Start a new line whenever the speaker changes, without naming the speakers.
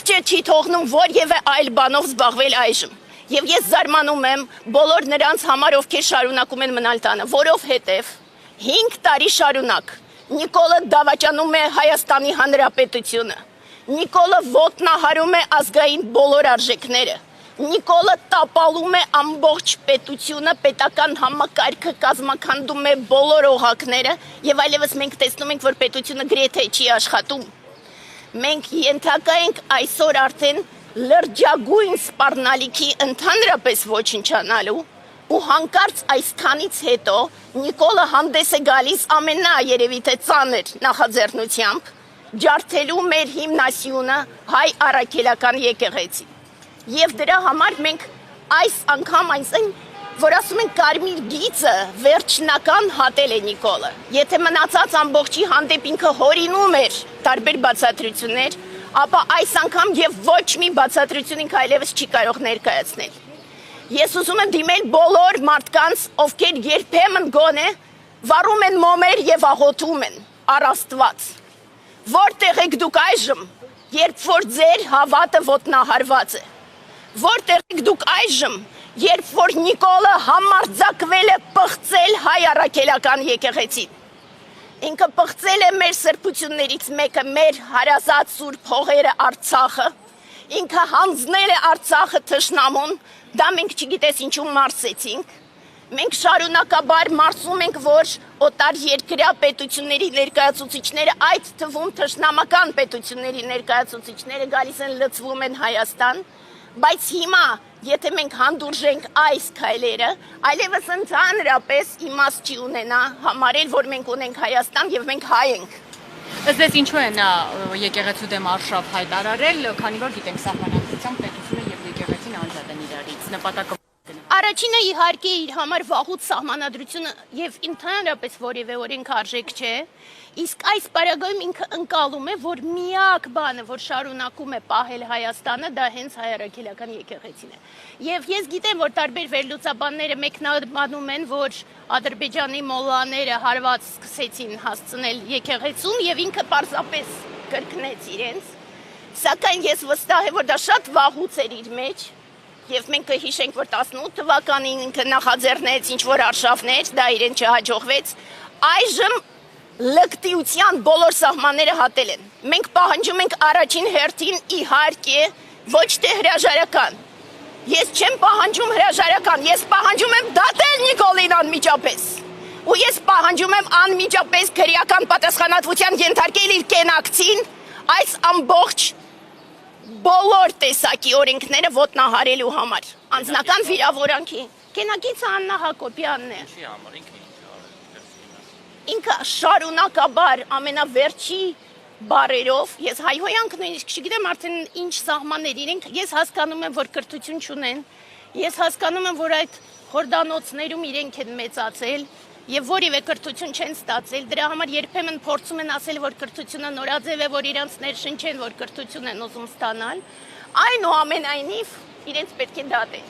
Վերջը չի թողնում որևէ այլ բանով զբաղվել այժմ։ Եվ ես զարմանում եմ բոլոր նրանց համար, ովքեր շարունակում են մնալ տանը, որովհետև 5 տարի շարունակ Նիկոլը դավաճանում է Հայաստանի Հանրապետությունը, Նիկոլը ոտնահարում է ազգային բոլոր արժեքները, Նիկոլը տապալում է ամբողջ պետությունը, պետական համակարգը կազմաքանդում է բոլոր օղակները եւ այլևս մենք տեսնում ենք, որ պետությունը գրեթե չի աշխատում։ Մենք ենթակա ենք այսօր արդեն լրջագույն սպառնալիքի ընդհանրապես ոչնչանալու ու հանկարծ այսքանից հետո Նիկոլը հանդես է գալիս ամենաերևի թե ծանր նախաձեռնությամբ ջարդելու մեր հիմնասյունը հայ առաքելական եկեղեցի։ Եվ դրա համար մենք այս անգամ այնսեն, որ ասում են կարմիր գիծը վերջնական հատել է Նիկոլը։ Եթե մնացած ամբողջի հանդեպ ինքը հորինում էր տարբեր բացատրություններ, ապա այս անգամ եւ ոչ մի բացատրություն ինքը այլևս չի կարող ներկայացնել։ Ես ուզում եմ դիմել բոլոր մարդկանց, ովքեր երբեմն գոնե վառում են մոմեր եւ աղոթում են առ Աստված։ Որտեղ եք դուք այժմ, երբ որ ձեր հավատը ոտնահարված է։ Որտեղ եք դուք այժմ, երբ որ Նիկոլը համարձակվել է պղծել հայ առաքելական եկեղեցին։ Ինքը պղծել է մեր սրբություններից մեկը, մեր հարազատ սուրբ հողերը Արցախը։ Ինքը հանձնել է Արցախը թշնամուն, դա մենք չգիտես ինչու մարսեցինք։ Մենք շարունակաբար մարսում ենք, որ օտար երկրյա պետությունների ներկայացուցիչները, այդ թվում թշնամական պետությունների ներկայացուցիչները գալիս են լծվում են Հայաստան, բայց հիմա, եթե մենք հանդուրժենք այս քայլերը, այլևս ընդհանրապես իմաստ չի ունենա համարել, որ մենք ունենք Հայաստան եւ մենք հայ ենք։
Ըստ ձեզ ինչու է նա եկեղեցու դեմ արշավ հայտարարել, քանի որ գիտենք սահմանադրությամբ պետությունը եւ եկեղեցին անջատ են իրարից, նպատակը
Առաջինը իհարկե իր համար վաղուց սահմանադրությունը եւ ընդհանրապես որևէ օրենք արժեք չէ, իսկ այս պարագայում ինքը ընկալում է, որ միակ բանը, որ շարունակում է պահել Հայաստանը, դա հենց հայ առաքելական եկեղեցին է։ Եվ ես գիտեմ, որ տարբեր վերլուծաբանները մեկնաբանում են, որ Ադրբեջանի մոլլաները հարված սկսեցին հասցնել եկեղեցուն եւ ինքը պարզապես կրկնեց իրենց, սակայն ես վստահ եմ, որ դա շատ վաղուց էր իր մեջ։ Եվ մենք կհիշենք, որ 18 թվականին ինքը նախաձեռնեց ինչ-որ արշավներ, դա իրեն չհաջողվեց, այժմ լկտիության բոլոր սահմանները հատել են։ Մենք պահանջում ենք առաջին հերթին իհարկե ոչ թե հրաժարական։ Ես չեմ պահանջում հրաժարական, ես պահանջում եմ դատել Նիկոլին անմիջապես։ Ու ես պահանջում եմ անմիջապես քրեական պատասխանատվության ենթարկել իր կենակցին այս ամբողջ բոլոր տեսակի օրենքները ոտնահարելու համար, անձնական վիրավորանքի, կենակիցը Աննա Հակոբյանն է։ Ինքը շարունակաբար ամենավերջի բարերով, ես հայհոյանք նույնիսկ չգիտեմ արդեն ինչ սահմաններ իրենք, ես հասկանում եմ, որ կրթություն չունեն, ես հասկանում եմ, որ այդ խորդանոցներում իրենք են մեծացել եւ որևէ կրթություն չեն ստացել, դրա համար երբեմն փորձում են ասել, որ կրթությունը նորաձև է, որ իրանց ներշնչեն, որ կրթություն են ուզում ստանալ, այնուամենայնիվ իրենց պետք է դատել,